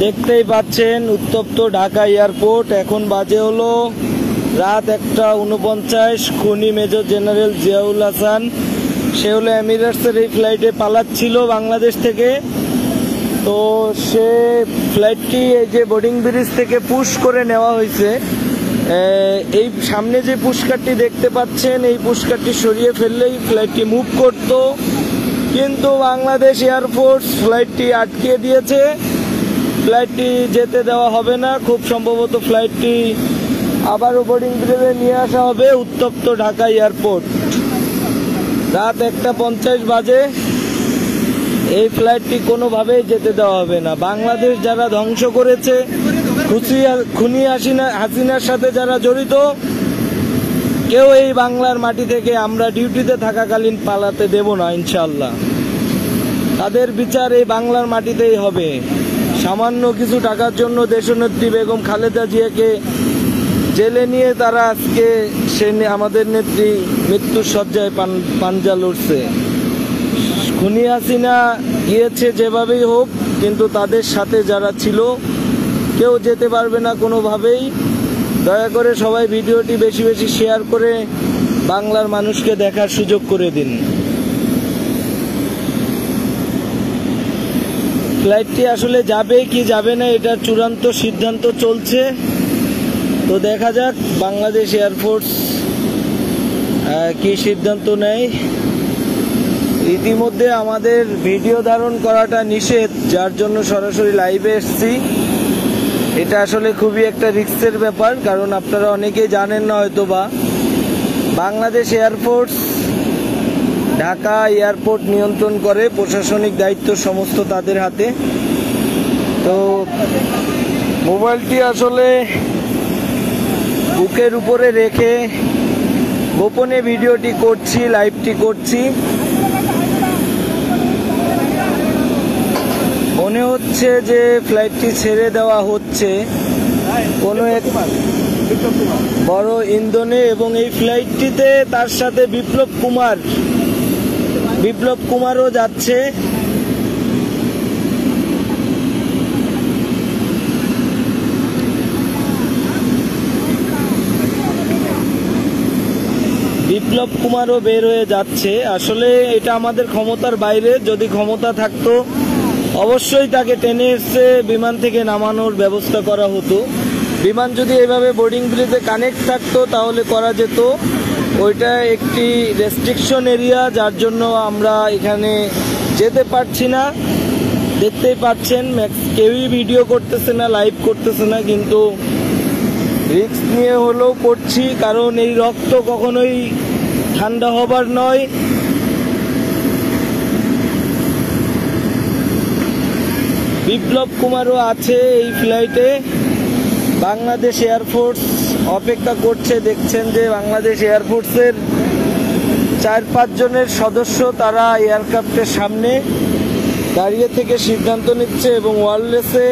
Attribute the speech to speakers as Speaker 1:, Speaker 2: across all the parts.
Speaker 1: দেখতেই পাচ্ছেন উত্তপ্ত ঢাকা এয়ারপোর্ট। এখন বাজে হলো রাত 1:49। খনি মেজর জেনারেল জিয়াউল হাসান, সে হলো এমিরেটসের এই ফ্লাইটে পালাচ্ছিল বাংলাদেশ থেকে। তো সে ফ্লাইটটি এই যে বোর্ডিং ব্রিজ থেকে পুশ করে নেওয়া হয়েছে। এই সামনে যে পুশকারটি দেখতে পাচ্ছেন, এই পুশকারটি সরিয়ে ফেললেই ফ্লাইটটি মুভ করত, কিন্তু বাংলাদেশ এয়ারফোর্স ফ্লাইটটি আটকে দিয়েছে। ফ্লাইটটি যেতে দেওয়া হবে না। খুব সম্ভবত ফ্লাইটটি আবারও বোর্ডিং ব্রিজে নিয়ে আসা হবে। উত্তপ্ত ঢাকা এয়ারপোর্ট, রাত 1:50 বাজে। এই ফ্লাইটটি কোনোভাবেই যেতে দেওয়া হবে না। বাংলাদেশ যারা ধ্বংস করেছে, খুনি হাসিনার সাথে যারা জড়িত, কেউ এই বাংলার মাটি থেকে আমরা ডিউটিতে থাকাকালীন পালাতে দেব না ইনশাআল্লাহ। তাদের বিচার এই বাংলার মাটিতেই হবে। সামান্য কিছু টাকার জন্য দেশনেত্রী বেগম খালেদা জিয়াকে জেলে নিয়ে তারা আজকে আমাদের নেত্রী মৃত্যুর শয্যায় পাঞ্জা লড়ছে। খুনি হাসিনা গিয়েছে যেভাবেই হোক, কিন্তু তাদের সাথে যারা ছিল কেউ যেতে পারবে না কোনোভাবেই। দয়া করে সবাই ভিডিওটি বেশি বেশি শেয়ার করে বাংলার মানুষকে দেখার সুযোগ করে দিন। ফ্লাইটটি আসলে যাবে কি যাবে না এটার চূড়ান্ত সিদ্ধান্ত চলছে। তো দেখা যাক বাংলাদেশ এয়ারফোর্স কি সিদ্ধান্ত নেয়। ইতিমধ্যে আমাদের ভিডিও ধারণ করাটা নিষেধ, যার জন্য সরাসরি লাইভে এসেছি। এটা আসলে খুবই একটা রিস্কের ব্যাপার, কারণ আপনারা অনেকেই জানেন না হয়তোবা, বাংলাদেশ এয়ারফোর্স ঢাকা এয়ারপোর্ট নিয়ন্ত্রণ করে। প্রশাসনিক দায়িত্ব সমস্ত তাদের হাতে। তো মোবাইলটি আসলে বুকের উপরে রেখে গোপনে ভিডিওটি করছি, লাইভটি করছি। মনে হচ্ছে যে ফ্লাইটটি ছেড়ে দেওয়া হচ্ছে কোনো এক বড় ইন্ধনে, এবং এই ফ্লাইটটিতে তার সাথে বিপ্লব কুমারও যাচ্ছে। বিপ্লব কুমারও বের হয়ে যাচ্ছে। আসলে এটা আমাদের ক্ষমতার বাইরে। যদি ক্ষমতা থাকতো অবশ্যই তাকে টেনে এসে বিমান থেকে নামানোর ব্যবস্থা করা হতো। বিমান যদি এভাবে বোর্ডিং ব্রিজে কানেক্ট থাকতো তাহলে করা যেত। ওইটা একটি রেস্ট্রিকশন এরিয়া, যার জন্য আমরা এখানে যেতে পারছি না। দেখতেই পাচ্ছেন কেউই ভিডিও করতেছে না, লাইভ করতেছে না, কিন্তু রিস্ক নিয়ে হলেও করছি, কারণ এই রক্ত কখনোই ঠান্ডা হবার নয়। বিপ্লব কুমারও আছে এই ফ্লাইটে। বাংলাদেশ এয়ারফোর্স অপেক্ষা করছে। দেখছেন যে বাংলাদেশ এয়ারফোর্সের 4-5 জনের সদস্য তারা এয়ারক্রাফটের সামনে দাঁড়িয়ে থেকে সিদ্ধান্ত নিচ্ছে, এবং ওয়্যারলেসে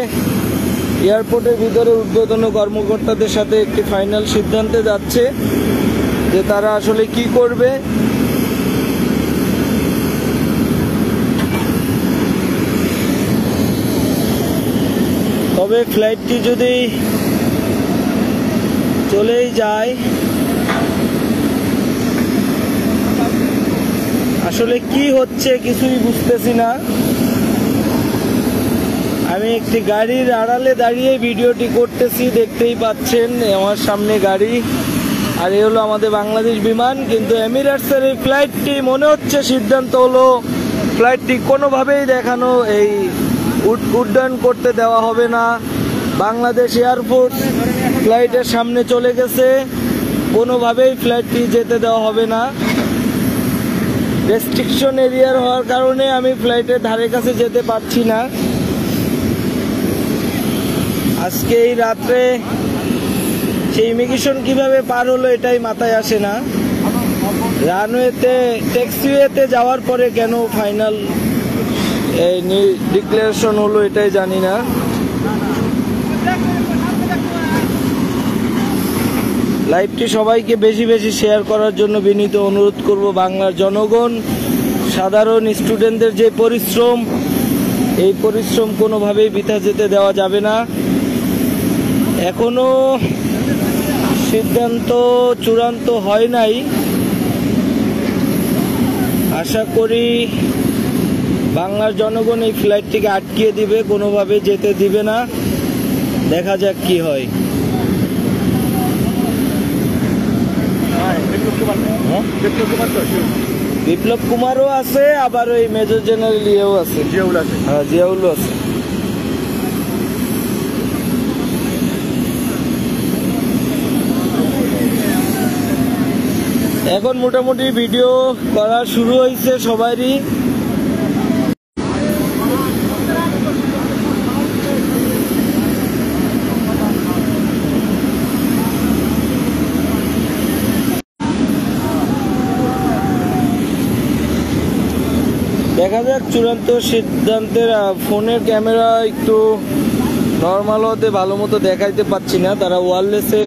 Speaker 1: এয়ারপোর্টের ভিতরে ঊর্ধ্বতন কর্মকর্তাদের সাথে একটি ফাইনাল সিদ্ধান্তে যাচ্ছে যে তারা আসলে কি করবে। তবে ফ্লাইটটি যদি চলেই যায়, আসলে কি হচ্ছে কিছুই বুঝতেছি না। আমি একটি গাড়ির আড়ালে দাঁড়িয়ে ভিডিওটি করতেছি, দেখতেই পাচ্ছেন আমার সামনে গাড়ি, আর এই হলো আমাদের বাংলাদেশ বিমান। কিন্তু এমিরেটসের এই ফ্লাইটটি মনে হচ্ছে সিদ্ধান্ত হলো ফ্লাইটটি কোনোভাবেই দেখানো এই উড্ডয়ন করতে দেওয়া হবে না। বাংলাদেশ এয়ারফোর্স ফ্লাইটের সামনে চলে গেছে, কোনোভাবেই ফ্লাইটটি যেতে দেওয়া হবে না। রেস্ট্রিকশন এরিয়ার হওয়ার কারণে আমি ফ্লাইটের ধারে কাছে যেতে পারছি না। আজকে এই রাত্রে সেই ইমিগ্রেশন কিভাবে পার হলো এটাই মাথায় আসে না। রানওয়েতে ট্যাক্সিওয়েতে যাওয়ার পরে কেন ফাইনাল এই ডিক্লারেশন হলো এটাই জানি না। লাইভটি সবাইকে বেশি বেশি শেয়ার করার জন্য বিনীত অনুরোধ করব। বাংলার জনগণ, সাধারণ স্টুডেন্টদের যে পরিশ্রম, এই পরিশ্রম কোনোভাবেই বৃথা যেতে দেওয়া যাবে না। এখনো সিদ্ধান্ত চূড়ান্ত হয় নাই, আশা করি বাংলার জনগণ এই ফ্লাইটটিকে আটকিয়ে দিবে, কোনোভাবে যেতে দিবে না। দেখা যাক কি হয়। বিপ্লব কুমারও আছে, আবার ওই মেজর জেনারেল ইয়েও আছে, হ্যাঁ জিয়াউলও আছে। এখন মোটামুটি ভিডিও করা শুরু হয়েছে সবারই। দেখা যাক চূড়ান্ত সিদ্ধান্তের। ফোনের ক্যামেরা একটু নর্মাল হতে ভালো মতো দেখাইতে পাচ্ছি না, তারা ওয়্যারলেসে।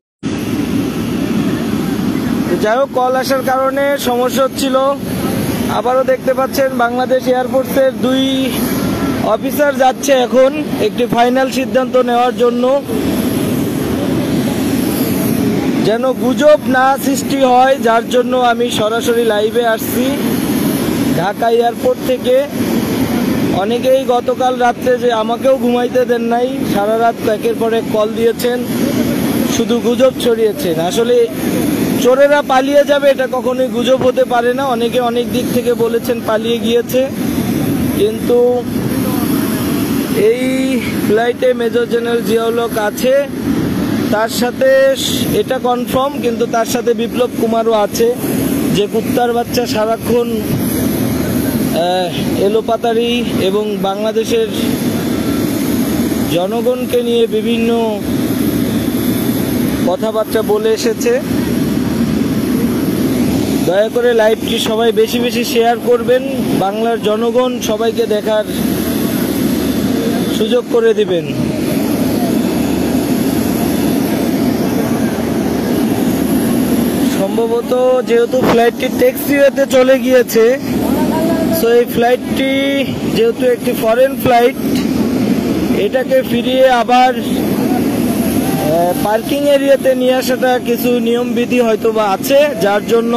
Speaker 1: যাই হোক, কল আসার কারণে সমস্যা হচ্ছিল। আবারও দেখতে পাচ্ছেন বাংলাদেশ এয়ারফোর্সের 2 অফিসার যাচ্ছে এখন একটি ফাইনাল সিদ্ধান্ত নেওয়ার জন্য, যেন গুজব না সৃষ্টি হয়, যার জন্য আমি সরাসরি লাইভে আসছি ঢাকা এয়ারপোর্ট থেকে। অনেকেই গতকাল রাত্রে যে আমাকেও ঘুমাইতে দেন নাই, সারা রাত একের পর এক কল দিয়েছেন, শুধু গুজব ছড়িয়েছেন। আসলে চোরেরা পালিয়ে যাবে এটা কখনোই গুজব হতে পারে না। অনেকে অনেক দিক থেকে বলেছেন পালিয়ে গিয়েছে, কিন্তু এই ফ্লাইটে মেজর জেনারেল জিয়াউল হক আছে, তার সাথে এটা কনফার্ম, কিন্তু তার সাথে বিপ্লব কুমারও আছে, যে কুত্তার বাচ্চা সারাক্ষণ এলোপাতারি এবং বাংলাদেশের জনগণকে নিয়ে বিভিন্ন কথাবার্তা বলে এসেছে। দয়া করে লাইভটি সবাই বেশি বেশি শেয়ার করবেন, বাংলার জনগণ সবাইকে দেখার সুযোগ করে দিবেন। সম্ভবত যেহেতু ফ্লাইটটি ট্যাক্সিওয়েতে চলে গিয়েছে, সো এই ফ্লাইটটি যেহেতু একটি ফরেন ফ্লাইট, এটাকে ফিরিয়ে আবার পার্কিং এরিয়াতে নিয়ে আসাটা কিছু নিয়মবিধি হয়তো বা আছে, যার জন্য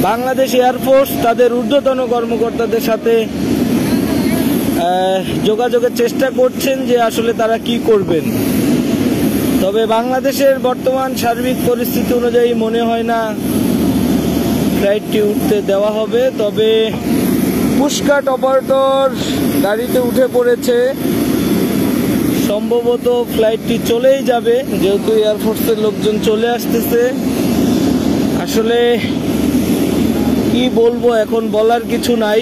Speaker 1: বাংলাদেশ এয়ারফোর্স তাদের ঊর্ধ্বতন কর্মকর্তাদের সাথে যোগাযোগের চেষ্টা করছেন যে আসলে তারা কি করবেন। তবে বাংলাদেশের বর্তমান সার্বিক পরিস্থিতি অনুযায়ী মনে হয় না ফ্লাইটটি উঠতে দেওয়া হবে। তবে পুশকাট অপারেটর গাড়িতে উঠে পড়েছে, সম্ভবত ফ্লাইটটি চলেই যাবে, যেহেতু এয়ারফোর্সের লোকজন চলে আসতেছে। আসলে কি বলবো, এখন বলার কিছু নাই,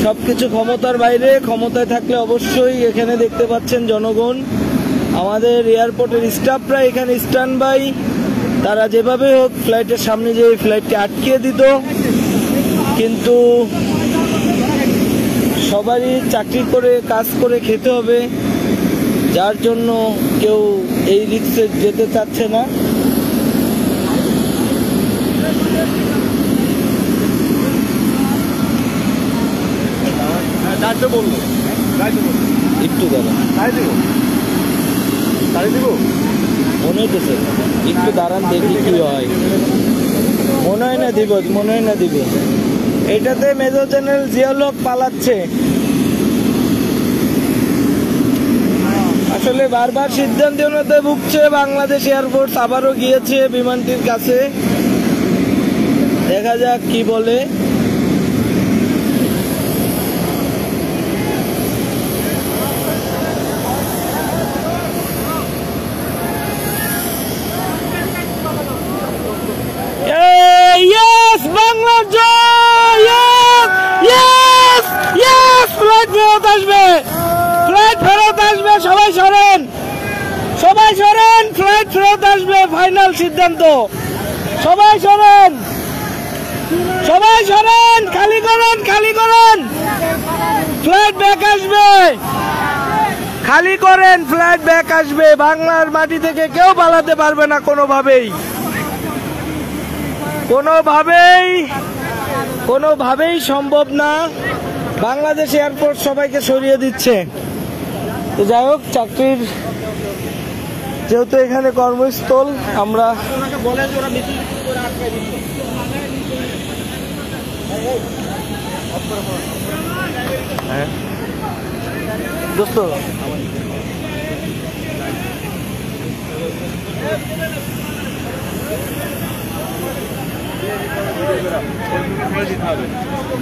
Speaker 1: সবকিছু ক্ষমতার বাইরে। ক্ষমতায় থাকলে অবশ্যই, এখানে দেখতে পাচ্ছেন জনগণ, আমাদের এয়ারপোর্টের স্টাফরা এখানে স্ট্যান্ড বাই, তারা যেভাবে হোক ফ্লাইটের সামনে যে ফ্লাইটটি আটকিয়ে দিত, কিন্তু সবারই চাকরি করে কাজ করে খেতে হবে, যার জন্য কেউ এই রিস্কে যেতে চাচ্ছে না। একটু মনে হইতেছে, একটু দাঁড়ান দেখি কি হয়। মনে হয় না দিব। এটাতে মেজর জেনারেল জিয়াউল হক পালাচ্ছে। আসলে বারবার সিদ্ধান্তহীনতায় ভুগছে বাংলাদেশ এয়ারফোর্স, আবারও গিয়েছে বিমানটির কাছে, দেখা যাক কি বলে। বাংলার জয়, ফ্লাইট ফেরত আসবে, সবাই সরেন, ফ্লাইট ফেরত আসবে, ফাইনাল সিদ্ধান্ত। সবাই সরেন, খালি করেন, ফ্লাইট ব্যাক আসবে, খালি করেন, ফ্লাইট ব্যাক আসবে। বাংলার মাটি থেকে কেউ পালাতে পারবে না কোনোভাবেই সম্ভব না। বাংলাদেশ এয়ারপোর্ট সবাইকে সরিয়ে দিচ্ছে। তো যাই হোক, চাকরির যেহেতু এখানে কর্মস্থল, আমরা দোস্ত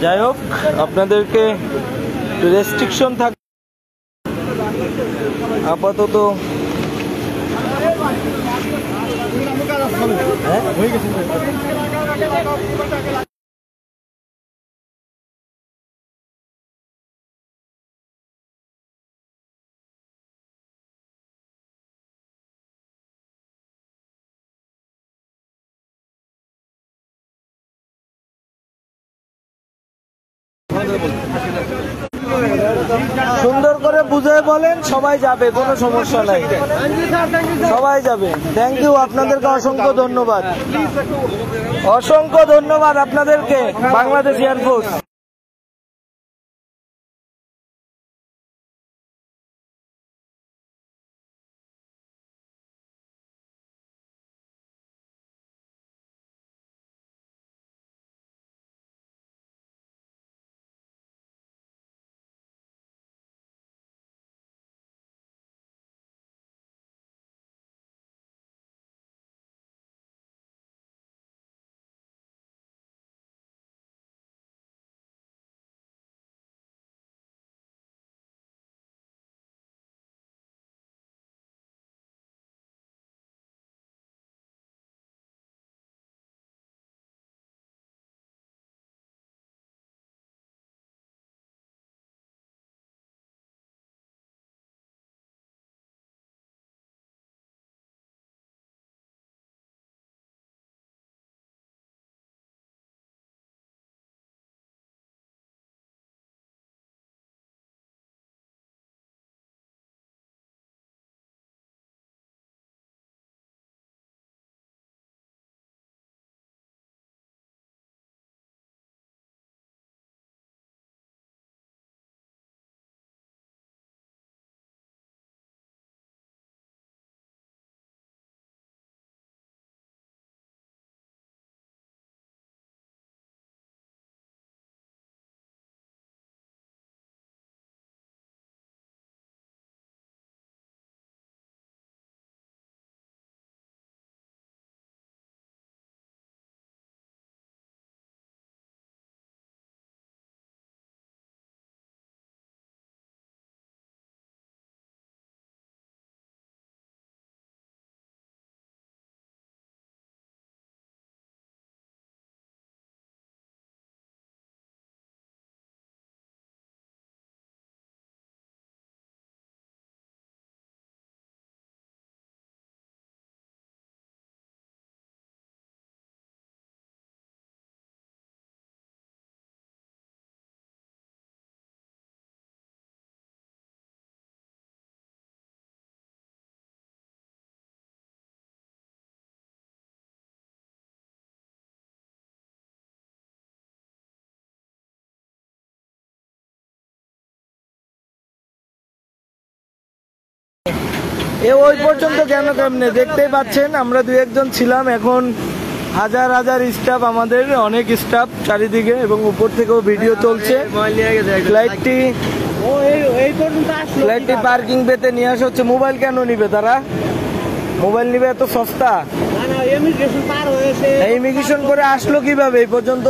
Speaker 1: যাই হোক, আপনাদেরকে রেস্ট্রিকশন থাক আপাতত। সুন্দর করে বুঝায় বলেন, সবাই যাবে, কোনো সমস্যা নাই, সবাই যাবে। থ্যাংক ইউ, আপনাদেরকে অসংখ্য ধন্যবাদ, অসংখ্য ধন্যবাদ আপনাদেরকে, বাংলাদেশ এয়ারফোর্স। ওই পর্যন্ত কেন কেমনে দেখতেই পাচ্ছেন, আমরা দুই একজন ছিলাম, এখন হাজার হাজার স্টাফ, আমাদের অনেক স্টাফ চারিদিকে, এবং উপর থেকেও ভিডিও চলছে। ফ্লাইটটি পার্কিং পেতে নিয়ে আসা হচ্ছে। মোবাইল কেন নিবে তারা? মোবাইল নিবে এত সস্তা? ইমিগ্রেশন করে আসলো কিভাবে এই পর্যন্ত?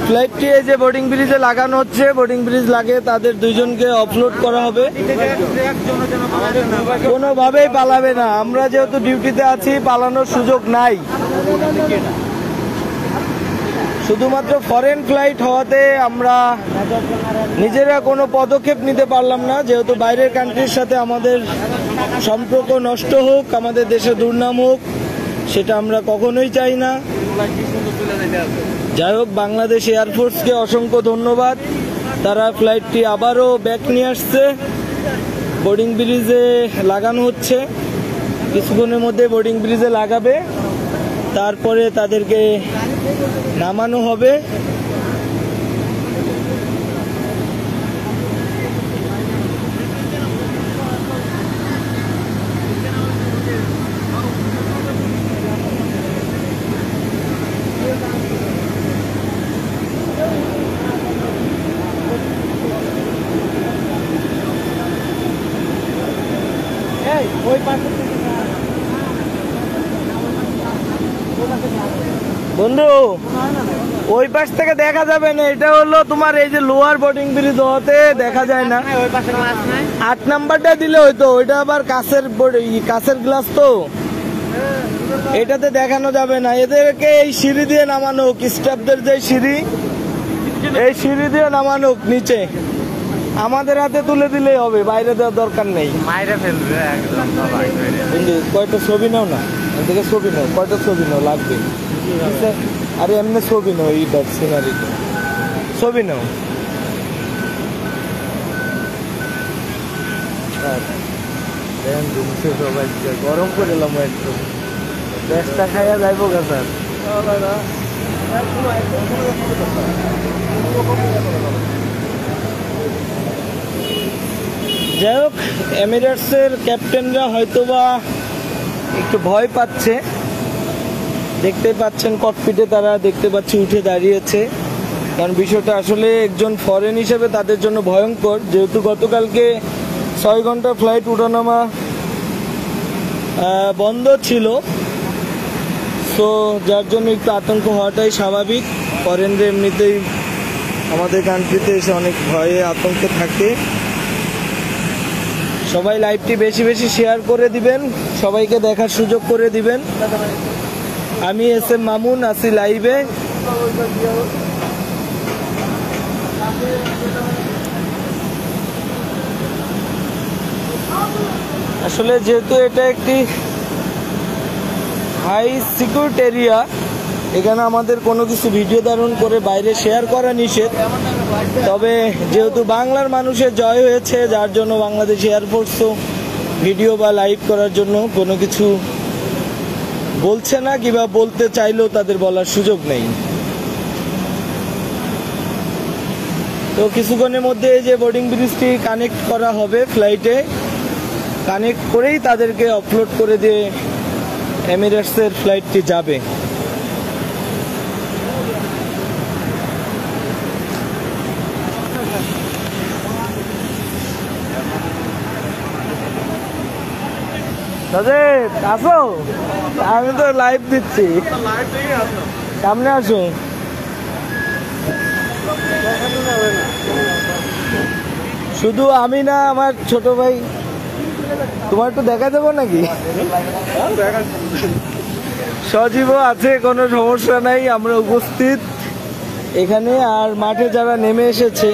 Speaker 1: ফ্লাইটটি এই যে বোর্ডিং ব্রিজে লাগানো হচ্ছে, বোর্ডিং ব্রিজ লাগিয়ে তাদের দুইজনকে অফলোড করা হবে। কোনোভাবেই পালাবে না, আমরা যেহেতু ডিউটিতে আছি, পালানোর সুযোগ নাই। শুধুমাত্র ফরেন ফ্লাইট হওয়াতে আমরা নিজেরা কোনো পদক্ষেপ নিতে পারলাম না, যেহেতু বাইরের কান্ট্রির সাথে আমাদের সম্পর্ক নষ্ট হোক, আমাদের দেশে দুর্নাম হোক, সেটা আমরা কখনোই চাই না। যাই হোক, বাংলাদেশ এয়ারফোর্সকে অসংখ্য ধন্যবাদ, তারা ফ্লাইটটি আবারও ব্যাক নিয়ে আসছে। বোর্ডিং ব্রিজে লাগানো হচ্ছে, কিছুক্ষণের মধ্যে বোর্ডিং ব্রিজে লাগাবে, তারপরে তাদেরকে নামানো হবে। বন্ধু ওই পাশ থেকে দেখা যাবে না, এটা হলো তোমার এই যে লোয়ার বোর্ডিং ব্রিজ হতে দেখা যায় না। 8 নাম্বারটা দিলে হয়তো, ওইটা আবার কাছের গ্লাস তো, এটাতে দেখানো যাবে না। এদেরকে এই সিঁড়ি দিয়ে নামানো হোক, স্টাফদের যে সিঁড়ি, এই সিঁড়ি দিয়ে নামানো হোক নিচে, আমাদের হাতে তুলে দিলেই হবে, বাইরে দেওয়ার দরকার নেই। বন্ধু কয়টা ছবি নাও না, এদিকে ছবি নাও, কয়টা ছবি নাও লাগবে। আরে এমনি ছবি নাও, এইটার সিনারিটা ছবি নাও। গরম করে এলাম একটু, গ্যাসটা খাইয়া যাইব গা স্যার। যাই হোক, এমিরেটসের ক্যাপ্টেনরা হয়তোবা একটু ভয় পাচ্ছে, দেখতে পাচ্ছেন ককপিটে তারা দেখতে পাচ্ছি উঠে দাঁড়িয়েছে, কারণ বিষয়টা আসলে একজন ফরেন হিসেবে তাদের জন্য ভয়ঙ্কর, যেহেতু গতকালকে 6 ঘন্টা ফ্লাইট উঠানামা বন্ধ ছিল, সো যার জন্য একটু আতঙ্ক হওয়াটাই স্বাভাবিক। ফরেনরা এমনিতেই আমাদের কান্ট্রিতে এসে অনেক ভয়ে আতঙ্কে থাকে। সবাই লাইভটি বেশি বেশি শেয়ার করে দিবেন, সবাইকে দেখার সুযোগ করে দিবেন। আমি SM মামুন আছি লাইভে। আসলে যেহেতু এটা একটি হাই সিকিউরিটি এরিয়া, এখানে আমাদের কোনো কিছু ভিডিও ধারণ করে বাইরে শেয়ার করা নিষেধ। তবে যেহেতু বাংলার মানুষের জয় হয়েছে, যার জন্য বাংলাদেশ এয়ারফোর্সও ভিডিও বা লাইভ করার জন্য কোনো কিছু বলছে না, কিংবা বলতে চাইলেও তাদের বলার সুযোগ নেই। তো কিছুক্ষণের মধ্যে এই যে বোর্ডিং ব্রিজটি কানেক্ট করা হবে, ফ্লাইটে কানেক্ট করেই তাদেরকে অপলোড করে দিয়ে এমিরেটসের ফ্লাইটটি যাবে। আসো, আমি তো লাইভ দিচ্ছি, সামনে আসো। শুধু আমি না, আমার ছোট ভাই, তোমার একটু দেখা যাবো নাকি? সজীবও আছে, কোনো সমস্যা নাই, আমরা উপস্থিত এখানে। আর মাঠে যারা নেমে এসেছে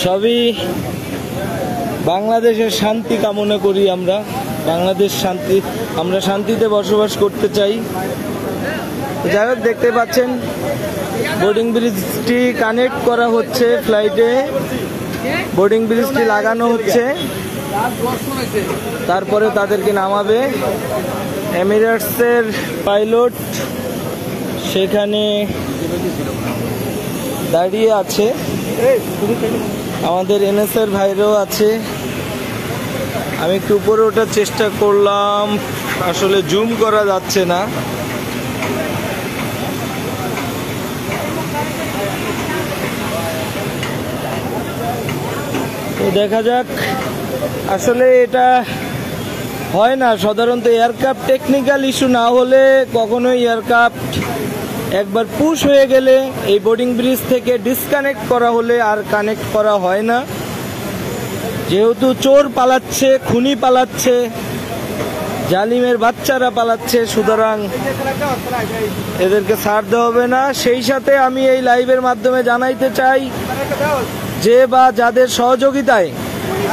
Speaker 1: সবই বাংলাদেশের শান্তি কামনা করি। আমরা বাংলাদেশ শান্তি, আমরা শান্তিতে বসবাস করতে চাই। যাই হোক, দেখতে পাচ্ছেন বোর্ডিং ব্রিজটি কানেক্ট করা হচ্ছে, ফ্লাইটে বোর্ডিং ব্রিজটি লাগানো হচ্ছে, তারপরে তাদেরকে নামাবে। এমিরেটসের পাইলট সেখানে দাঁড়িয়ে আছে, আমাদের NSA ভাইরাও আছে। আমি একটু উপরে ওঠার চেষ্টা করলাম, আসলে জুম করা যাচ্ছে না। তো দেখা যাক, আসলে এটা হয় না সাধারণত এয়ারক্রাফট টেকনিক্যাল ইস্যু না হলে কখনোই এয়ারক্রাফট একবার পুশ হয়ে গেলে এই বোর্ডিং ব্রিজ থেকে ডিসকানেক্ট করা হলে আর কানেক্ট করা হয় না। যেহেতু চোর পালাচ্ছে, খুনি পালাচ্ছে, জালিমের বাচ্চারা পালাচ্ছে, সুতরাং এদেরকে ছাড় দেওয়া হবে না। সেই সাথে আমি এই লাইভের মাধ্যমে জানাইতে চাই, যে বা যাদের সহযোগিতায়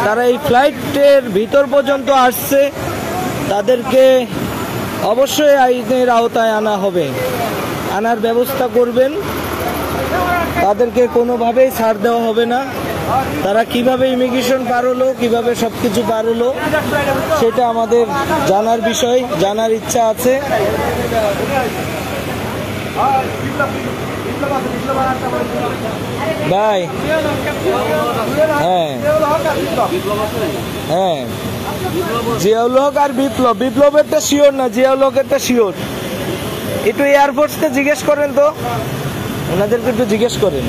Speaker 1: তারা এই ফ্লাইটের ভিতর পর্যন্ত আসছে, তাদেরকে অবশ্যই আইনের আওতায় আনা হবে, আনার ব্যবস্থা করবেন। তাদেরকে কোনোভাবেই ছাড় দেওয়া হবে না। তারা কিভাবে ইমিগ্রেশন পার হলো, কিভাবে সবকিছু পার হলো, সেটা আমাদের জানার বিষয়, জানার ইচ্ছা আছে। ভাই, হ্যাঁ হ্যাঁ, জিয়াউল হক আর বিপ্লব, বিপ্লবেরটা শিওর না, জিয়াউল হকেরটা শিওর। একটু এয়ারফোর্সকে জিজ্ঞেস করেন তো, ওনাদেরকে একটু জিজ্ঞেস করেন।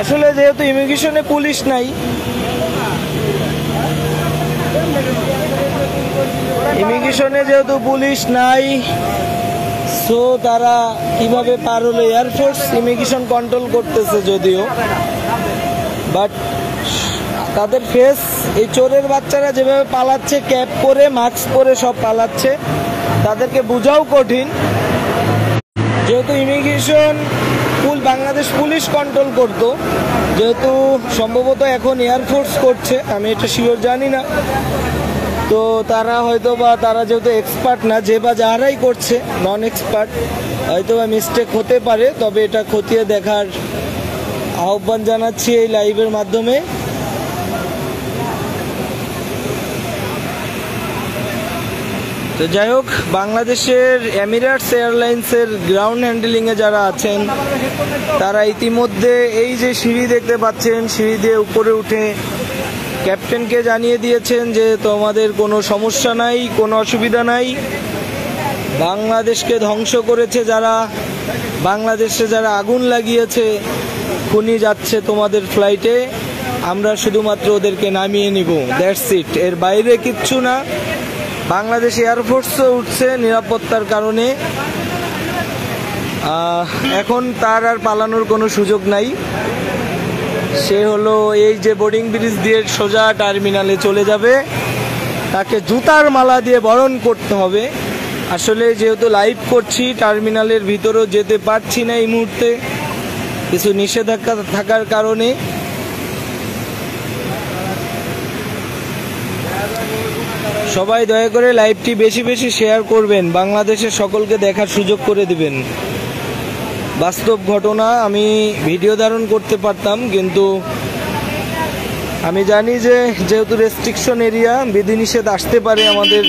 Speaker 1: আসলে যেহেতু ইমিগ্রেশনে পুলিশ নাই, সো তারা কিভাবে পার হলো, এয়ারফোর্স ইমিগ্রেশন কন্ট্রোল করতেছে যদিও, বাট তাদের ফেস, এই চোরের বাচ্চারা যেভাবে পালাচ্ছে, ক্যাপ পরে মাস্ক পরে সব পালাচ্ছে, তাদেরকে বোঝাও কঠিন। যেহেতু ইমিগ্রেশন বাংলাদেশ পুলিশ কন্ট্রোল করতো, যেহেতু সম্ভবত এখন এয়ারফোর্স করছে, আমি এটা শিওর জানি না, তো তারা হয়তো বা তারা যেহেতু এক্সপার্ট না, যে বা যারাই করছে নন এক্সপার্ট, হয়তো বা মিস্টেক হতে পারে, তবে এটা খতিয়ে দেখার আহ্বান জানাচ্ছি এই লাইভের মাধ্যমে। তো যাই হোক, বাংলাদেশের এমিরেটস এয়ারলাইন্সের গ্রাউন্ড হ্যান্ডলিংয়ে যারা আছেন তারা ইতিমধ্যে এই যে সিঁড়ি দেখতে পাচ্ছেন, সিঁড়ি দিয়ে উপরে উঠে ক্যাপ্টেনকে জানিয়ে দিয়েছেন যে তোমাদের কোনো সমস্যা নাই, কোনো অসুবিধা নাই। বাংলাদেশকে ধ্বংস করেছে যারা, বাংলাদেশে যারা আগুন লাগিয়েছে, খুনি যাচ্ছে তোমাদের ফ্লাইটে, আমরা শুধুমাত্র ওদেরকে নামিয়ে নিব, দ্যাটস ইট, এর বাইরে কিচ্ছু না। বাংলাদেশ এয়ারফোর্সও উঠছে নিরাপত্তার কারণে, এখন তার আর পালানোর কোনো সুযোগ নাই। সে হলো এই যে বোর্ডিং ব্রিজ দিয়ে সোজা টার্মিনালে চলে যাবে, তাকে জুতার মালা দিয়ে বরণ করতে হবে। আসলে যেহেতু লাইভ করছি, টার্মিনালের ভিতরেও যেতে পারছি না এই মুহূর্তে কিছু নিষেধাজ্ঞা থাকার কারণে। সবাই দয়া করে লাইভটি বেশি বেশি শেয়ার করবেন, বাংলাদেশের সকলকে দেখার সুযোগ করে দিবেন। বাস্তব ঘটনা, আমি ভিডিও ধারণ করতে পারতাম, কিন্তু আমি জানি যে যেহেতু রেস্ট্রিকশন এরিয়া, বিধিনিষেধ আসতে পারে আমাদের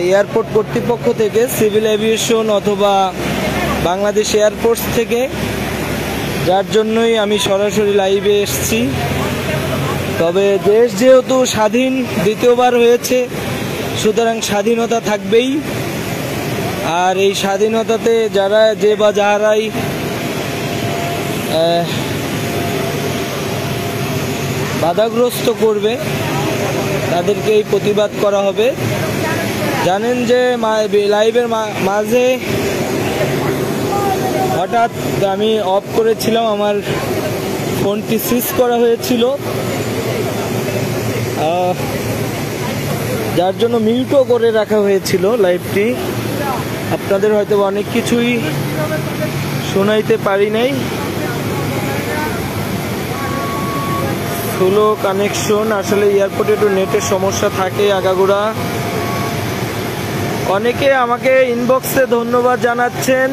Speaker 1: এয়ারপোর্ট কর্তৃপক্ষ থেকে, সিভিল এভিয়েশন অথবা বাংলাদেশ এয়ারফোর্স থেকে, যার জন্যই আমি সরাসরি লাইভে এসেছি। তবে দেশ যেহেতু স্বাধীন দ্বিতীয়বার হয়েছে, সুতরাং স্বাধীনতা থাকবেই। আর এই স্বাধীনতাতে যারা যে বা যারাই বাধাগ্রস্ত করবে তাদেরকেই প্রতিবাদ করা হবে। জানেন যে লাইভের মাঝে হঠাৎ আমি অফ করেছিলাম, আমার ফোনটি সুইচ করা হয়েছিল, যার জন্য মিউটও করে রাখা হয়েছিল লাইভটি। আপনাদের হয়তো অনেক কিছুই শোনাইতে পারি নাই। স্লো কানেকশন, আসলে এয়ারপোর্টে একটু নেটের সমস্যা থাকে আগাগোড়া। অনেকে আমাকে ইনবক্সে ধন্যবাদ জানাচ্ছেন,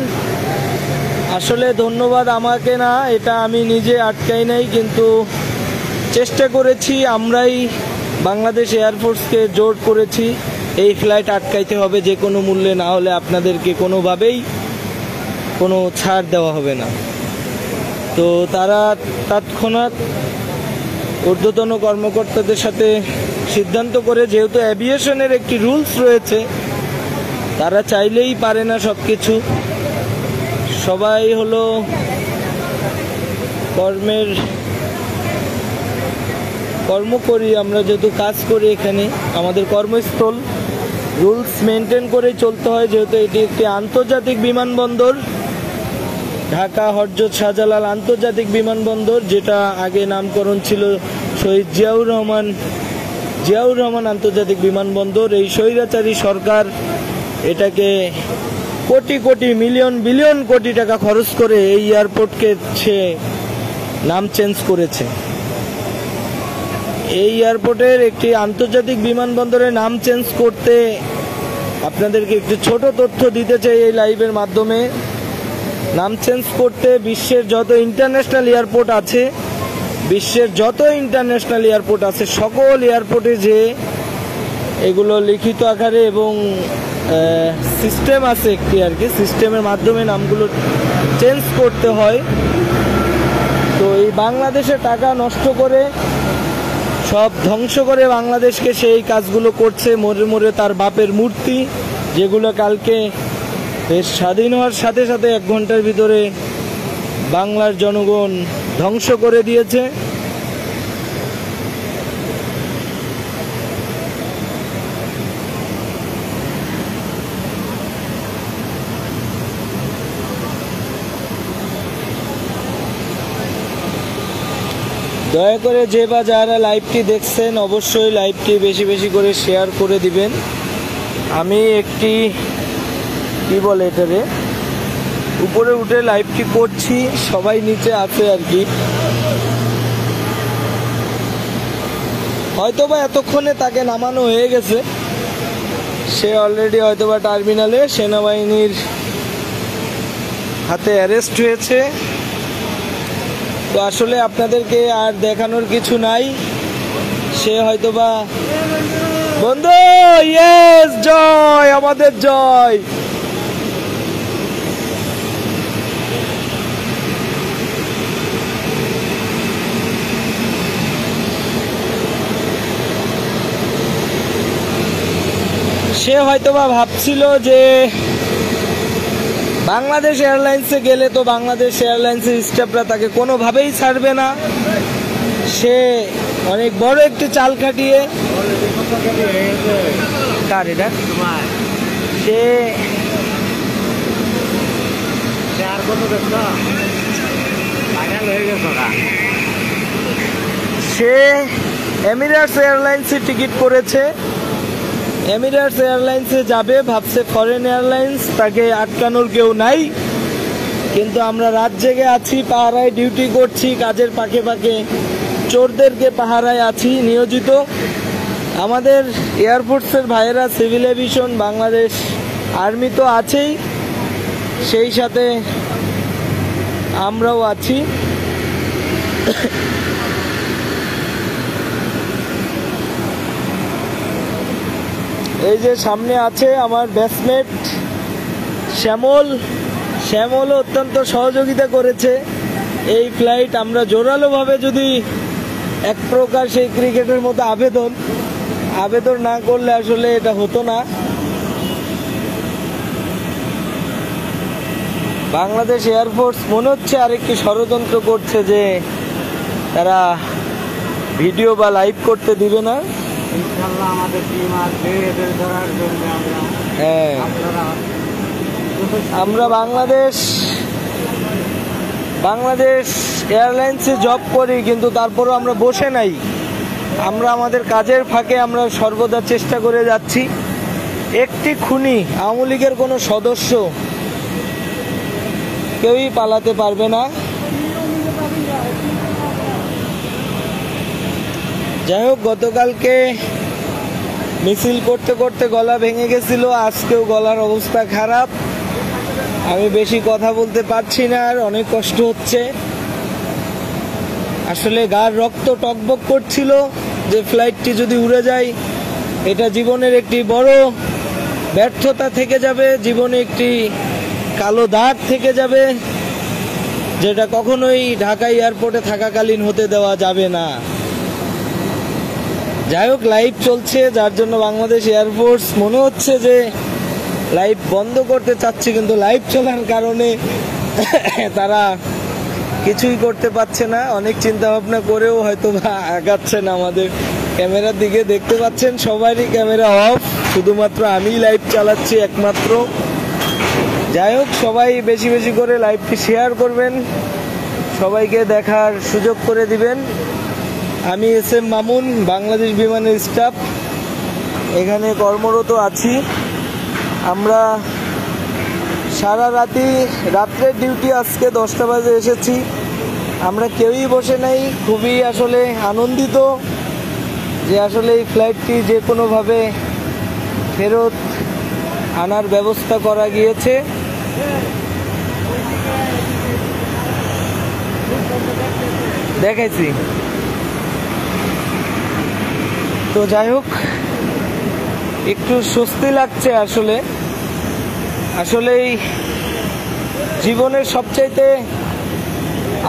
Speaker 1: আসলে ধন্যবাদ আমাকে না, এটা আমি নিজে আটকাই নাই, কিন্তু চেষ্টা করেছি, আমরাই বাংলাদেশ এয়ারফোর্সকে জোর করেছি এই ফ্লাইট আটকাইতে হবে যে কোনো মূল্যে, না হলে আপনাদেরকে কোনোভাবেই কোনো ছাড় দেওয়া হবে না। তো তারা তৎক্ষণাৎ ঊর্ধ্বতন কর্মকর্তাদের সাথে সিদ্ধান্ত করে, যেহেতু অ্যাভিয়েশনের একটি রুলস রয়েছে, তারা চাইলেই পারে না সব কিছু, সবাই হলো কর্ম করি, আমরা যেহেতু কাজ করি এখানে, আমাদের কর্মস্থল, রুলস মেনটেন করেই চলতে হয়। যেহেতু এটি একটি আন্তর্জাতিক বিমানবন্দর, ঢাকা হযরত শাহজালাল আন্তর্জাতিক বিমানবন্দর, যেটা আগে নামকরণ ছিল শহীদ জিয়াউর রহমান আন্তর্জাতিক বিমানবন্দর। এই স্বৈরাচারী সরকার এটাকে কোটি কোটি বিলিয়ন কোটি টাকা খরচ করে এই এয়ারপোর্টকে সে নাম চেঞ্জ করেছে। এই এয়ারপোর্টের একটি আন্তর্জাতিক বিমানবন্দরের নাম চেঞ্জ করতে আপনাদেরকে একটু ছোট তথ্য দিতে চাই এই লাইভের মাধ্যমে। নাম চেঞ্জ করতে বিশ্বের যত ইন্টারন্যাশনাল এয়ারপোর্ট আছে, সকল এয়ারপোর্টে যে এগুলো লিখিত আকারে এবং সিস্টেম আছে একটি, আর কি সিস্টেমের মাধ্যমে নামগুলো চেঞ্জ করতে হয়। তো এই বাংলাদেশে টাকা নষ্ট করে, সব ধ্বংস করে বাংলাদেশকে সেই কাজগুলো করছে। মোড়ে মোড়ে তার বাপের মূর্তি, যেগুলো কালকে দেশ স্বাধীন হওয়ার সাথে সাথে 1 ঘন্টার ভিতরে বাংলার জনগণ ধ্বংস করে দিয়েছে। দয়া করে যে বা যারা লাইভটি দেখছেন অবশ্যই লাইভটি বেশি বেশি করে শেয়ার করে দিবেন। আমি একটি কি বলে এটারে উপরে উঠে লাইভটি করছি, সবাই নিচে আছে আর কি। হয়তোবা এতক্ষণে তাকে নামানো হয়ে গেছে, সে অলরেডি হয়তোবা টার্মিনালে সেনাবাহিনীর হাতে অ্যারেস্ট হয়েছে। তো আসলে আপনাদেরকে আর দেখানোর কিছু নাই, সে হয়তোবা বন্ধু ইয়েস জয়, আমাদের জয়। সে হয়তোবা ভাবছিল যে বাংলাদেশ এয়ারলাইন্সে গেলে তো বাংলাদেশ এয়ারলাইন্সের স্টাফরা তাকে কোনোভাবেই ছাড়বে না। সে অনেক বড় একটি চাল খাটিয়ে সে এমিরেটস এয়ারলাইন্সে টিকিট করেছে, এমিরেটস এয়ারলাইন্সে যাবে ভাবছে ফরেন এয়ারলাইন্স, তাকে আটকানোর কেউ নাই। কিন্তু আমরা রাত জেগে আছি, পাহারায় ডিউটি করছি, কাজের পাকে পাকে চোরদেরকে পাহারায় আছি নিয়োজিত। আমাদের এয়ারফোর্সের ভাইয়েরা, সিভিল এভিয়েশন, বাংলাদেশ আর্মি তো আছেই, সেই সাথে আমরাও আছি। এই যে সামনে আছে আমার ব্যাচমেট শ্যামল, শ্যামলও অত্যন্ত সহযোগিতা করেছে এই ফ্লাইট। আমরা জোরালোভাবে যদি এক প্রকার সেই ক্রিকেটের মতো আবেদন না করলে আসলে এটা হতো না। বাংলাদেশ এয়ারফোর্স মনে হচ্ছে আরেকটি ষড়যন্ত্র করছে যে তারা ভিডিও বা লাইভ করতে দিবে না। হ্যাঁ, আমরা বাংলাদেশ এয়ারলাইন্সে জব করি, কিন্তু তারপরও আমরা বসে নাই। আমরা আমাদের কাজের ফাঁকে আমরা সর্বদা চেষ্টা করে যাচ্ছি। একটি খুনি আওয়ামী লীগের কোনো সদস্য কেউই পালাতে পারবে না। যাই হোক, গতকালকে মিছিল করতে করতে গলা ভেঙে গেছিল, আজকেও গলার অবস্থা খারাপ। আমি বেশি কথা বলতে পারছি না, আর অনেক কষ্ট হচ্ছে। আসলে গার রক্ত টকবক করছিল যে ফ্লাইটটি যদি উড়ে যায় এটা জীবনের একটি বড় ব্যর্থতা থেকে যাবে, জীবনে একটি কালো দাগ থেকে যাবে, যেটা কখনোই ঢাকা এয়ারপোর্টে থাকাকালীন হতে দেওয়া যাবে না। যাই হোক, লাইভ চলছে, যার জন্য বাংলাদেশ এয়ারফোর্স মনে হচ্ছে যে লাইভ বন্ধ করতে চাচ্ছে, কিন্তু লাইভ চলার কারণে তারা কিছুই করতে পারছে না। অনেক চিন্তা ভাবনা করেও হয়তো বা আগাচ্ছে না। আমাদের ক্যামেরার দিকে দেখতে পাচ্ছেন সবারই ক্যামেরা অফ, শুধুমাত্র আমিই লাইভ চালাচ্ছি একমাত্র। যাই হোক, সবাই বেশি বেশি করে লাইভটি শেয়ার করবেন, সবাইকে দেখার সুযোগ করে দিবেন। আমি SM মামুন, বাংলাদেশ বিমানের স্টাফ, এখানে কর্মরত আছি। আমরা সারা রাত্রের ডিউটি, আজকে 10টা বাজে এসেছি। আমরা কেউই বসে নাই, খুবই আসলে আনন্দিত যে আসলে এই ফ্লাইটটি যে কোনোভাবে ফেরত আনার ব্যবস্থা করা গিয়েছে। দেখাইছি তো। যাই হোক, একটু স্বস্তি লাগছে। আসলেই জীবনের সবচাইতে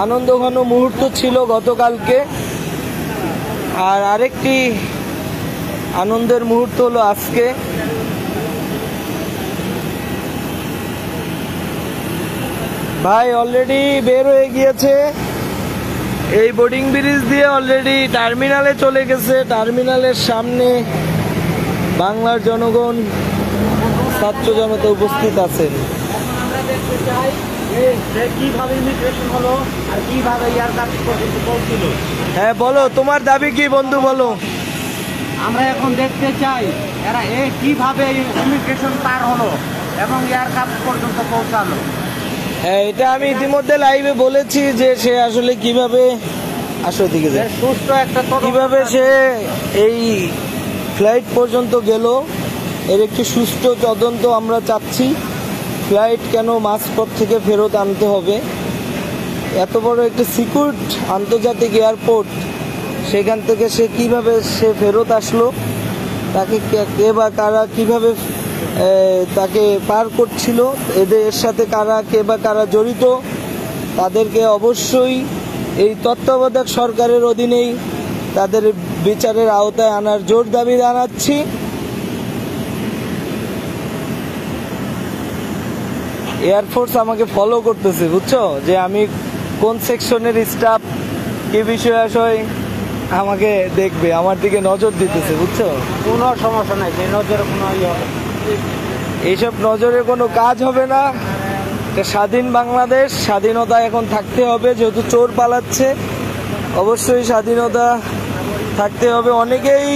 Speaker 1: আনন্দঘন মুহূর্ত ছিল গতকালকে, আর আরেকটি আনন্দের মুহূর্ত হলো আজকে। ভাই অলরেডি বের হয়ে গিয়েছে, এই বোর্ডিং ব্রিজ দিয়ে অলরেডি টার্মিনালে চলে গেছে। টার্মিনালের সামনে বাংলার জনগণ, ছাত্র জনতা উপস্থিত আছেন।
Speaker 2: আমরা দেখতে চাই যে কিভাবে ইমিগ্রেশন হলো আর কিভাবে এয়ারক্রাফট পর্যন্ত পৌঁছলো।
Speaker 1: হ্যাঁ বলো, তোমার দাবি কি বন্ধু, বলো।
Speaker 2: আমরা এখন দেখতে চাই এরা কিভাবে ইমিগ্রেশন পার হলো এবং এয়ারক্রাফট পর্যন্ত পৌঁছালো।
Speaker 1: হ্যাঁ, এটা আমি ইতিমধ্যে লাইভে বলেছি যে সে আসলে কিভাবে দিকে যায়,
Speaker 2: সুষ্ঠু একটা
Speaker 1: কিভাবে সে এই ফ্লাইট পর্যন্ত গেল, এর একটি সুষ্ঠু তদন্ত আমরা চাচ্ছি। ফ্লাইট কেন মাঝপথ থেকে ফেরত আনতে হবে? এত বড় একটি সিকিউরড আন্তর্জাতিক এয়ারপোর্ট, সেখান থেকে সে কিভাবে ফেরত আসলো, তাকে কে বা কারা কিভাবে তাকে পার করছিল, এর সাথে কে বা কারা জড়িত, তাদেরকে অবশ্যই এই তত্ত্বাবধায়ক সরকারের অধীনেই তাদের বিচারের আওতায় আনার জোর দাবি জানাচ্ছি। এয়ারফোর্স আমাকে ফলো করতেছে, বুঝছো, যে আমি কোন সেকশনের স্টাফ, কি বিষয় আসয় আমাকে দেখবে, আমার দিকে নজর দিতেছে, বুঝছো।
Speaker 2: কোনো সমস্যা নাই, যে নজরে কোনো
Speaker 1: এইসব নজরে কোনো কাজ হবে না। এটা স্বাধীন বাংলাদেশ, স্বাধীনতা এখন থাকতে হবে। যেহেতু চোর পালাচ্ছে, অবশ্যই স্বাধীনতা থাকতে হবে। অনেকেই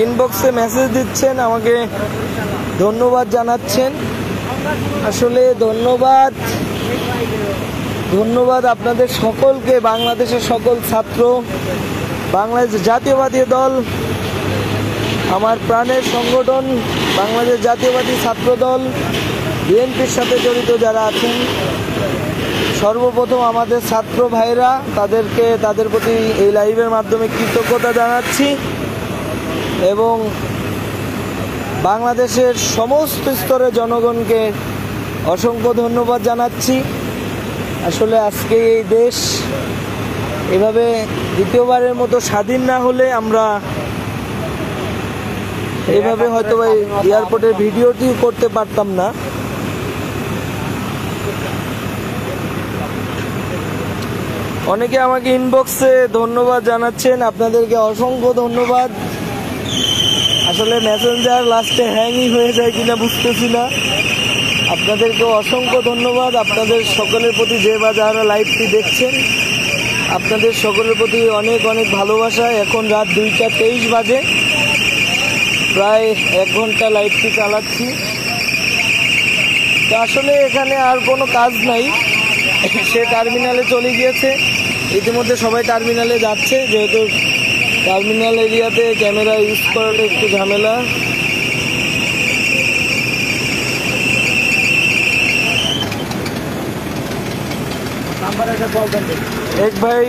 Speaker 1: ইনবক্সে মেসেজ দিচ্ছেন, আমাকে ধন্যবাদ জানাচ্ছেন। আসলে ধন্যবাদ আপনাদের সকলকে, বাংলাদেশের সকল ছাত্র, বাংলাদেশ জাতীয়বাদী দল, আমার প্রাণের সংগঠন বাংলাদেশ জাতীয়বাদী ছাত্র দল, বিএনপির সাথে জড়িত যারা আছেন, সর্বপ্রথম আমাদের ছাত্র ভাইরা, তাদের প্রতি এই লাইভের মাধ্যমে কৃতজ্ঞতা জানাচ্ছি এবং বাংলাদেশের সমস্ত স্তরের জনগণকে অসংখ্য ধন্যবাদ জানাচ্ছি। আসলে আজকে এই দেশ এভাবে দ্বিতীয়বারের মতো স্বাধীন না হলে আমরা এভাবে হয়তো এয়ারপোর্টের ভিডিওটি করতে পারতাম না। অনেকে আমাকে ইনবক্সে ধন্যবাদ জানাচ্ছেন, আপনাদেরকে অসংখ্য ধন্যবাদ। আসলে মেসেঞ্জার লাস্টে হ্যাংই হয়ে যায় কিনা বুঝতেছি না। আপনাদেরকে অসংখ্য ধন্যবাদ। আপনাদের সকলের প্রতি যে বা যারা লাইভটি দেখছেন, আপনাদের সকলের প্রতি অনেক অনেক ভালোবাসা। এখন রাত 2:23 বাজে, প্রায় 1 ঘন্টা লাইভটি চালাচ্ছি। তো আসলে এখানে আর কোনো কাজ নাই, সে টার্মিনালে চলে গিয়েছে। ইতিমধ্যে সবাই টার্মিনালে যাচ্ছে, যেহেতু টার্মিনাল এরিয়াতে ক্যামেরা ইউজ করাটা একটু ঝামেলা। এক ভাই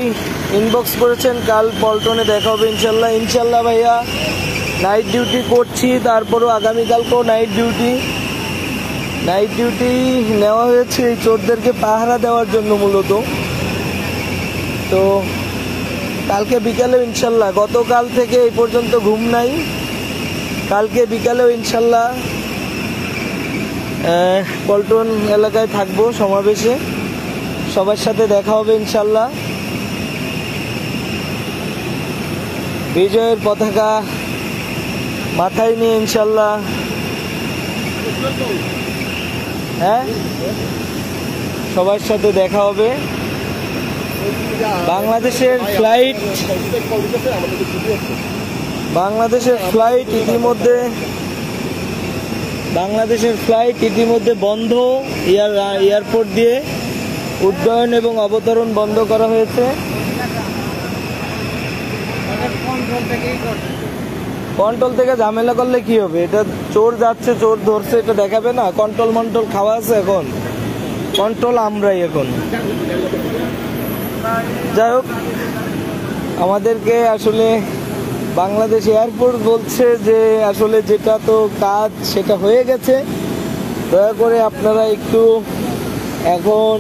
Speaker 1: ইনবক্স করেছেন, কাল পল্টনে দেখা হবে ইনশাল্লাহ। ইনশাল্লাহ ভাইয়া, নাইট ডিউটি করছি, তারপরও আগামীকালকেও নাইট ডিউটি নেওয়া হয়েছে এই চোরদেরকে পাহারা দেওয়ার জন্য মূলত। তো কালকে বিকালেও ইনশাল্লাহ, গতকাল থেকে এই পর্যন্ত ঘুম নাই, কালকে বিকালেও ইনশাল্লাহ পল্টন এলাকায় থাকবো সমাবেশে, সবার সাথে দেখা হবে ইনশাল্লাহ। বিজয়ের পতাকা মাথায় নিয়ে ইনশাল্লাহ, হ্যাঁ, সবার সাথে দেখা হবে। বাংলাদেশের ফ্লাইট ইতিমধ্যে বন্ধ। এয়ারপোর্ট দিয়ে উড্ডয়ন এবং অবতরণ বন্ধ করা হয়েছে। কন্ট্রোল থেকে ঝামেলা করলে কি হবে? এটা চোর যাচ্ছে, চোর ধরছে, এটা দেখাবে না? কন্ট্রোল খাওয়া আছে এখন, কন্ট্রোল আমরাই এখন। যাই হোক, আমাদেরকে আসলে বাংলাদেশ এয়ারপোর্ট বলছে যে আসলে যেটা তো কাজ সেটা হয়ে গেছে, দয়া করে আপনারা একটু এখন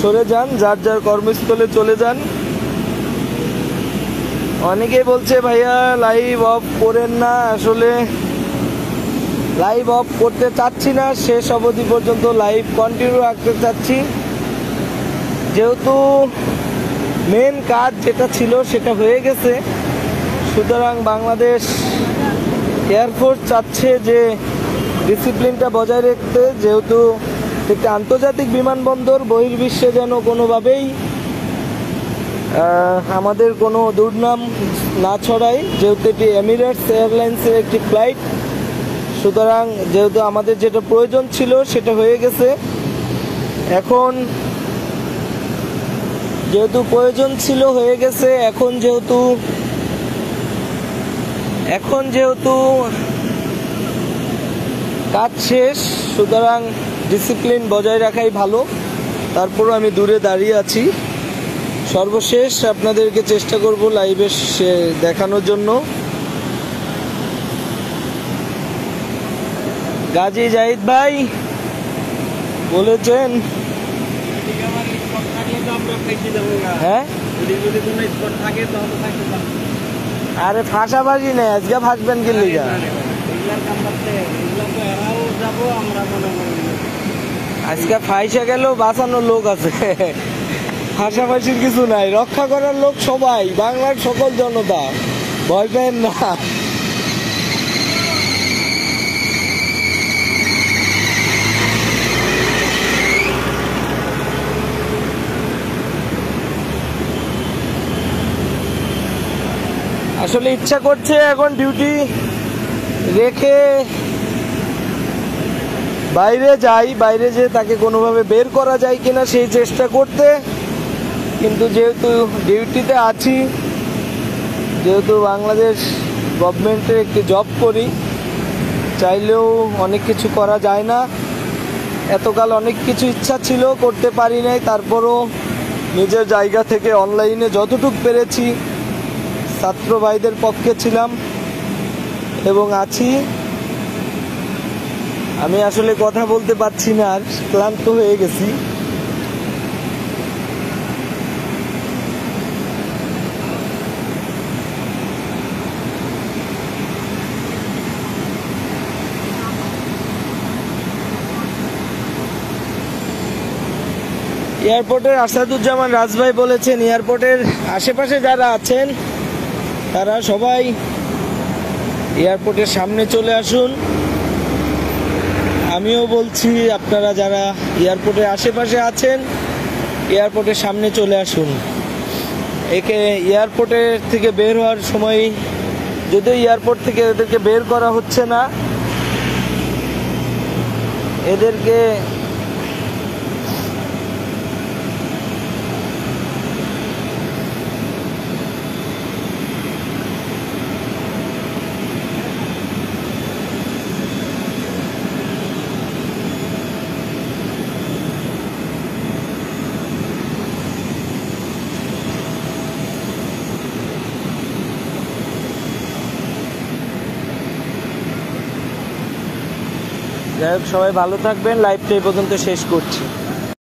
Speaker 1: সরে যান, যার যার কর্মস্থলে চলে যান। অনেকেই বলছে ভাইয়া লাইভ অফ করেন না, আসলে লাইভ অফ করতে চাচ্ছি না, শেষ অবধি পর্যন্ত লাইভ কন্টিনিউ রাখতে চাচ্ছি, যেহেতু মেন কাজ যেটা ছিল সেটা হয়ে গেছে। সুতরাং বাংলাদেশ এয়ারফোর্স চাচ্ছে যে ডিসিপ্লিনটা বজায় রাখতে, যেহেতু একটি আন্তর্জাতিক বিমানবন্দর, বহির্বিশ্বে যেন কোনোভাবেই আমাদের কোনো দুর্নাম না ছড়ায়, যেহেতু এটি এমিরেটস এয়ারলাইন্সের একটি ফ্লাইট। সুতরাং যেহেতু আমাদের যেটা প্রয়োজন ছিল সেটা হয়ে গেছে, এখন যেহেতু প্রয়োজন ছিল হয়ে গেছে, এখন যেহেতু কাজ শেষ, সুতরাং ডিসিপ্লিন বজায় রাখাই ভালো। তারপরও আমি দূরে দাঁড়িয়ে আছি। সর্বশেষ আপনাদেরকে চেষ্টা করব লাইভে দেখানোর জন্য। গাজী জাহিদ ভাই বলেছেন, হ্যাঁ আরে ফাঁসাবাজি নেই, আজকে ফাঁসবেন কি লিগা? আজকে ফাইসা গেলেও বাঁচানোর লোক আছে, ফাঁসাফাঁসির কিছু নাই, রক্ষা করার লোক সবাই, বাংলার সকল জনতা, ভয় পেন না। আসলে ইচ্ছা করছে এখন ডিউটি রেখে বাইরে যাই, বাইরে যে তাকে কোনোভাবে বের করা যায় কিনা সেই চেষ্টা করতে, কিন্তু যেহেতু ডিউটিতে আছি, যেহেতু বাংলাদেশ গভর্নমেন্টের একটি জব করি, চাইলেও অনেক কিছু করা যায় না। এতকাল অনেক কিছু ইচ্ছা ছিল, করতে পারি নাই, তারপরও নিজের জায়গা থেকে অনলাইনে যতটুকু পেরেছি ছাত্র ভাইদের পক্ষে ছিলাম এবং আছি। আমি আসলে কথা বলতে পারছি না, আর ক্লান্ত হয়ে গেছি। এয়ারপোর্টের আসাদুজ্জামান রাজভাই বলেছেন, এয়ারপোর্টের আশেপাশে যারা আছেন তারা সবাই এয়ারপোর্টের সামনে চলে আসুন। আমিও বলছি, আপনারা যারা এয়ারপোর্টের আশেপাশে আছেন এয়ারপোর্টের সামনে চলে আসুন। এয়ারপোর্টের থেকে বের হওয়ার সময়, যদিও এয়ারপোর্ট থেকে এদেরকে বের করা হচ্ছে না, এদেরকে যাই হোক, সবাই ভালো থাকবেন। লাইভটা এই পর্যন্ত শেষ করছি।